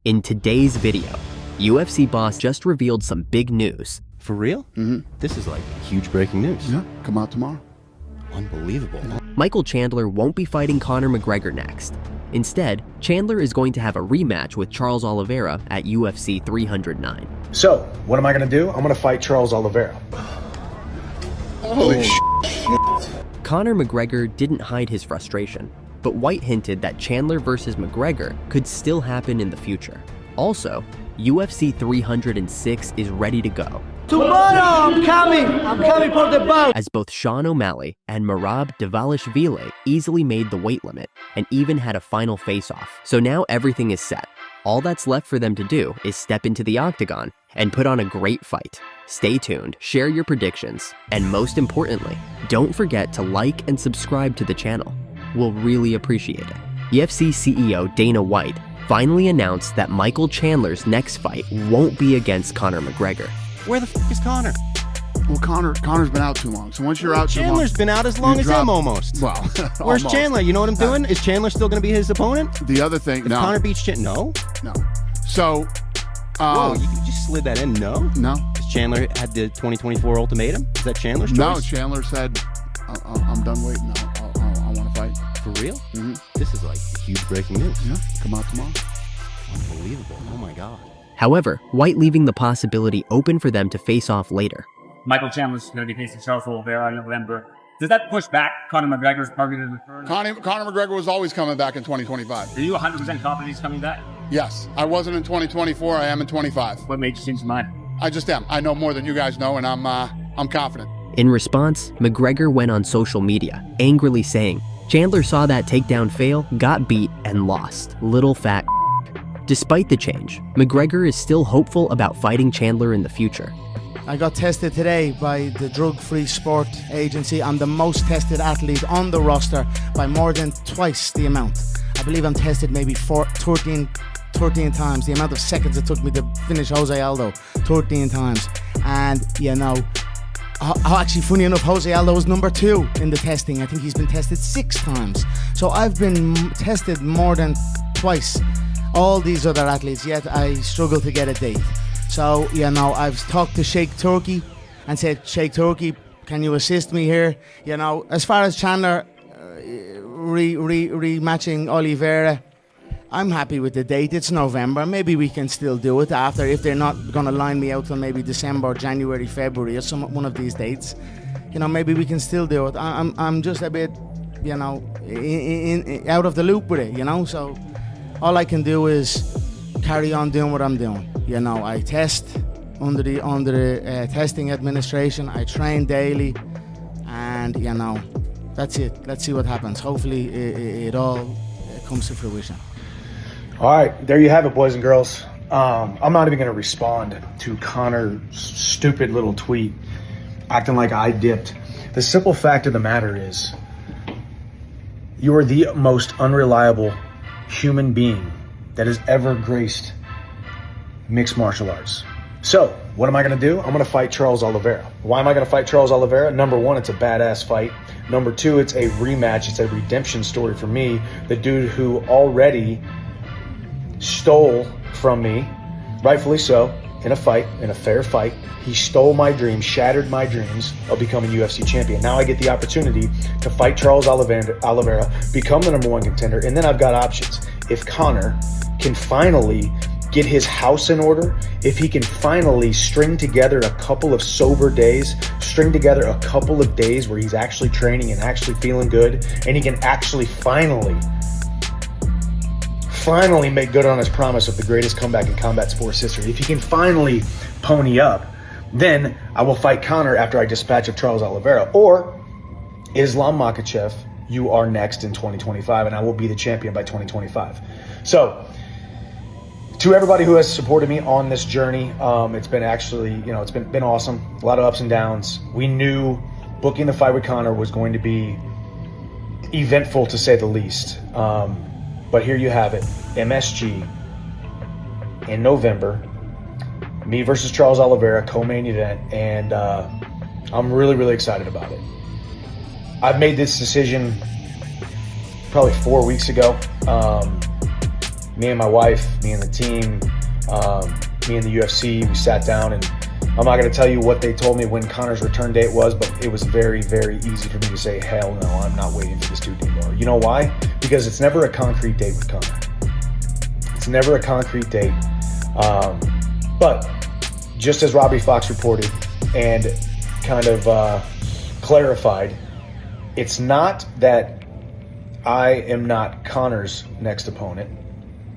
In today's video, UFC boss just revealed some big news. For real? Mm-hmm. This is like huge breaking news. Yeah, come out tomorrow. Unbelievable. Yeah. Michael Chandler won't be fighting Conor McGregor next. Instead, Chandler is going to have a rematch with Charles Oliveira at UFC 309. So, what am I going to do? I'm going to fight Charles Oliveira. Holy shit. Conor McGregor didn't hide his frustration, but White hinted that Chandler versus McGregor could still happen in the future. Also, UFC 306 is ready to go. Tomorrow I'm coming for the bout. As both Sean O'Malley and Merab Dvalishvili easily made the weight limit and even had a final face-off. So now everything is set. All that's left for them to do is step into the octagon and put on a great fight. Stay tuned, share your predictions, and most importantly, don't forget to like and subscribe to the channel. We'll really appreciate it. UFC CEO Dana White finally announced that Michael Chandler's next fight won't be against Conor McGregor. Where the f is Conor? Well, Conor's been out too long. So once you're out too long, Chandler's been out as long as him almost. Well, where's almost. Chandler? You know what I'm doing? Is Chandler still going to be his opponent? The other thing, If no. Conor beats Chandler, no. No. So, Whoa, you just slid that in. No. no. Because Chandler had the 2024 ultimatum. Is that Chandler's choice? No, Chandler said, I'm done waiting. I want to fight. For real? Mm-hmm. This is like huge breaking news. Yeah, come out tomorrow. Unbelievable. Oh my God. However, White leaving the possibility open for them to face off later. Michael Chandler's going to be facing Charles Oliveira in November. Does that push back Conor McGregor's targeted return? Conor McGregor was always coming back in 2025. Are you 100% confident he's coming back? Yes, I wasn't in 2024. I am in 25. What made you change your mind? I just am. I know more than you guys know, and I'm confident. In response, McGregor went on social media, angrily saying, Chandler saw that takedown fail, got beat, and lost. Little fat. Despite the change, McGregor is still hopeful about fighting Chandler in the future. I got tested today by the Drug-Free Sport Agency. I'm the most tested athlete on the roster by more than twice the amount. I believe I'm tested maybe 13 times the amount of seconds it took me to finish Jose Aldo, 13 times. And, you know, actually, funny enough, Jose Aldo was number 2 in the testing. I think he's been tested 6 times. So I've been tested more than twice all these other athletes, yet I struggle to get a date. So, you know, I've talked to Sheikh Turkey and said, Sheikh Turkey, can you assist me here? You know, as far as Chandler rematching Oliveira, I'm happy with the date. It's November. Maybe we can still do it after, if they're not going to line me out till maybe December, January, February, or one of these dates. You know, maybe we can still do it. I'm just a bit, you know, out of the loop with it, you know, so all I can do is carry on doing what I'm doing. You know, I test under the testing administration. I train daily, and you know, that's it. Let's see what happens. Hopefully, it all comes to fruition. All right, there you have it, boys and girls. I'm not even going to respond to Conor's stupid little tweet acting like I dipped. The simple fact of the matter is, you are the most unreliable human being that has ever graced mixed martial arts. So, what am I going to do? I'm going to fight Charles Oliveira. Why am I going to fight Charles Oliveira? Number 1, it's a badass fight. Number 2, it's a rematch. It's a redemption story for me. The dude who already stole from me, rightfully so, in a fight, in a fair fight. He stole my dreams, shattered my dreams of becoming UFC champion. Now I get the opportunity to fight Charles Oliveira, become the number 1 contender, and then I've got options. If Conor can finally get his house in order, if he can finally string together a couple of sober days, string together a couple of days where he's actually training and actually feeling good, and he can actually finally make good on his promise of the greatest comeback in combat sports history, if he can finally pony up, then I will fight Conor after I dispatch of Charles Oliveira. Or Islam Makhachev, you are next in 2025, and I will be the champion by 2025. So, to everybody who has supported me on this journey, it's been actually, you know, it's been awesome. A lot of ups and downs. We knew booking the fight with Conor was going to be eventful, to say the least. But here you have it, MSG in November, me versus Charles Oliveira, co-main event, and I'm really, really excited about it. I've made this decision probably 4 weeks ago. me and my wife, me and the team, me and the UFC, we sat down, and I'm not going to tell you what they told me when Conor's return date was, but it was very, very easy for me to say, hell no, I'm not waiting for this dude anymore. You know why? Because it's never a concrete date with Conor. It's never a concrete date. But just as Robbie Fox reported and kind of clarified, it's not that I am not Conor's next opponent.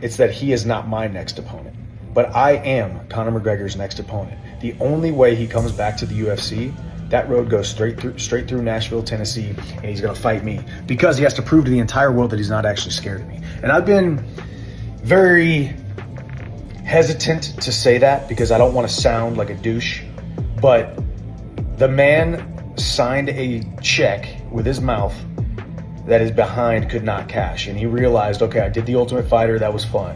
It's that he is not my next opponent. But I am Conor McGregor's next opponent. The only way he comes back to the UFC, that road goes straight through Nashville, Tennessee, and he's going to fight me because he has to prove to the entire world that he's not actually scared of me. And I've been very hesitant to say that because I don't want to sound like a douche, but the man signed a check with his mouth that his behind could not cash, and he realized, okay, I did the Ultimate Fighter, that was fun.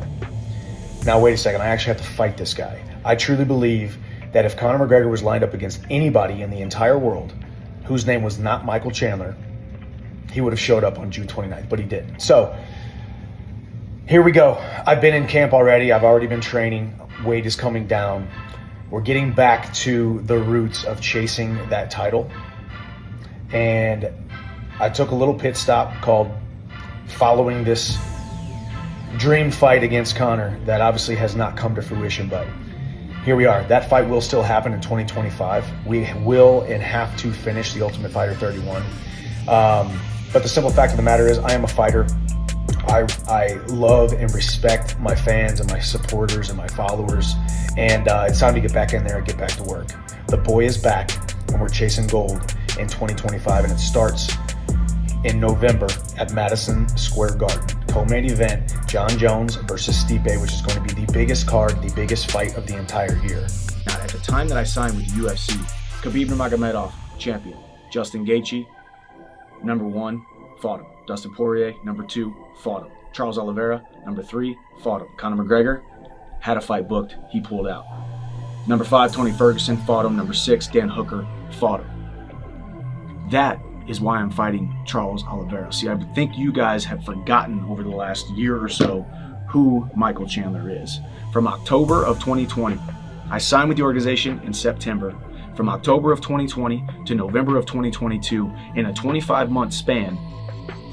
Now wait a second, I actually have to fight this guy. I truly believe that if Conor McGregor was lined up against anybody in the entire world whose name was not Michael Chandler, he would have showed up on June 29th, but he didn't. So here we go. I've been in camp already. I've already been training. Weight is coming down. We're getting back to the roots of chasing that title. And I took a little pit stop called following this dream fight against Conor that obviously has not come to fruition, but here we are. That fight will still happen in 2025. We will and have to finish the Ultimate Fighter 31. But the simple fact of the matter is I am a fighter. I love and respect my fans and my supporters and my followers, and it's time to get back in there and get back to work. The boy is back, and we're chasing gold in 2025, and it starts in November at Madison Square Garden. Co-main event, John Jones versus Stipe, which is going to be the biggest card, the biggest fight of the entire year. Now, at the time that I signed with UFC, Khabib Nurmagomedov, champion. Justin Gaethje, number 1, fought him. Dustin Poirier, number 2, fought him. Charles Oliveira, number 3, fought him. Conor McGregor had a fight booked, he pulled out. Number 5, Tony Ferguson, fought him. Number 6, Dan Hooker, fought him. That is why I'm fighting Charles Oliveira. See, I think you guys have forgotten over the last year or so who Michael Chandler is. From October of 2020, I signed with the organization in September. From October of 2020 to November of 2022, in a 25-month span,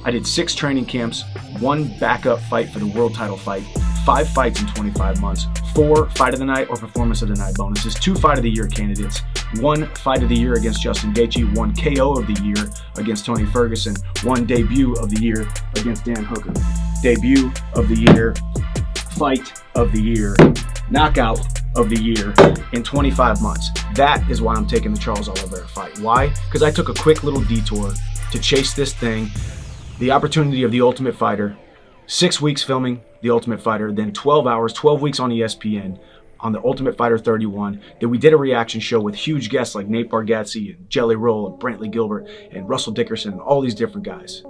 I did 6 training camps, 1 backup fight for the world title fight, 5 fights in 25 months, 4 fight of the night or performance of the night bonuses, 2 fight of the year candidates, 1 fight of the year against Justin Gaethje, 1 KO of the year against Tony Ferguson, 1 debut of the year against Dan Hooker, debut of the year, fight of the year, knockout of the year in 25 months. That is why I'm taking the Charles Oliveira fight. Why? Because I took a quick little detour to chase this thing, the opportunity of the Ultimate Fighter, 6 weeks filming the Ultimate Fighter, then 12 hours, 12 weeks on ESPN on the Ultimate Fighter 31. Then we did a reaction show with huge guests like Nate Bargatze and Jelly Roll and Brantley Gilbert and Russell Dickerson and all these different guys.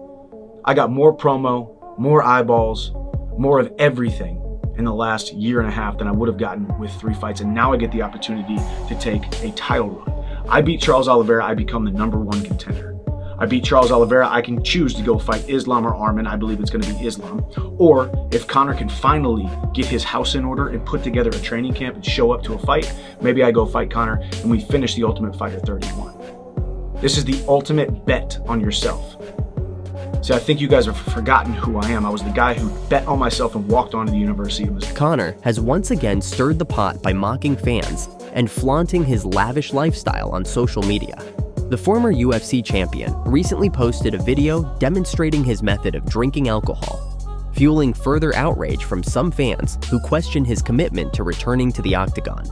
I got more promo, more eyeballs, more of everything in the last year and a half than I would have gotten with 3 fights, and now I get the opportunity to take a title run. I beat Charles Oliveira, I become the number 1 contender. I beat Charles Oliveira, I can choose to go fight Islam or Arman. I believe it's going to be Islam. Or if Conor can finally get his house in order and put together a training camp and show up to a fight, maybe I go fight Conor and we finish the Ultimate Fighter 31. This is the ultimate bet on yourself. See, I think you guys have forgotten who I am. I was the guy who bet on myself and walked onto the university. Conor has once again stirred the pot by mocking fans and flaunting his lavish lifestyle on social media. The former UFC champion recently posted a video demonstrating his method of drinking alcohol, fueling further outrage from some fans who question his commitment to returning to the octagon.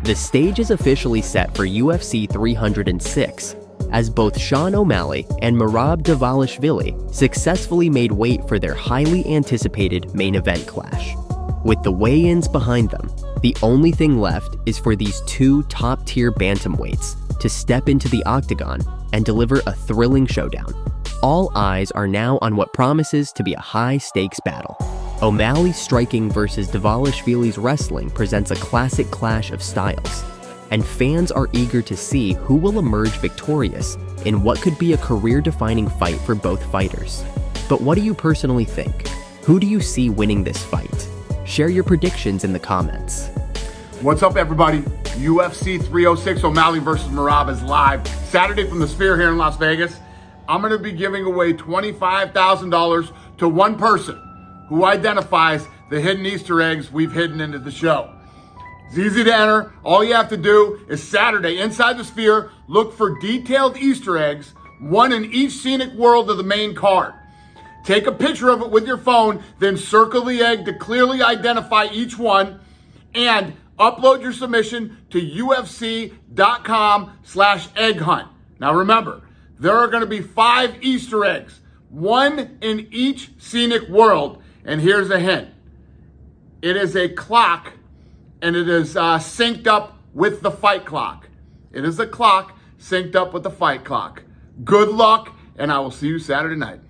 The stage is officially set for UFC 306, as both Sean O'Malley and Merab Dvalishvili successfully made weight for their highly anticipated main event clash. With the weigh-ins behind them, the only thing left is for these two top-tier bantamweights to step into the octagon and deliver a thrilling showdown. All eyes are now on what promises to be a high-stakes battle. O'Malley's striking versus Dvalishvili's wrestling presents a classic clash of styles, and fans are eager to see who will emerge victorious in what could be a career-defining fight for both fighters. But what do you personally think? Who do you see winning this fight? Share your predictions in the comments. What's up, everybody? UFC 306 O'Malley versus Merab is live Saturday from the Sphere here in Las Vegas. I'm going to be giving away $25,000 to one person who identifies the hidden Easter eggs we've hidden into the show. It's easy to enter. All you have to do is Saturday inside the Sphere, look for detailed Easter eggs, one in each scenic world of the main card. Take a picture of it with your phone, then circle the egg to clearly identify each one, and upload your submission to UFC.com/egg hunt. Now remember, there are going to be 5 Easter eggs, one in each scenic world. And here's a hint. It is a clock, and it is synced up with the fight clock. It is a clock synced up with the fight clock. Good luck, and I will see you Saturday night.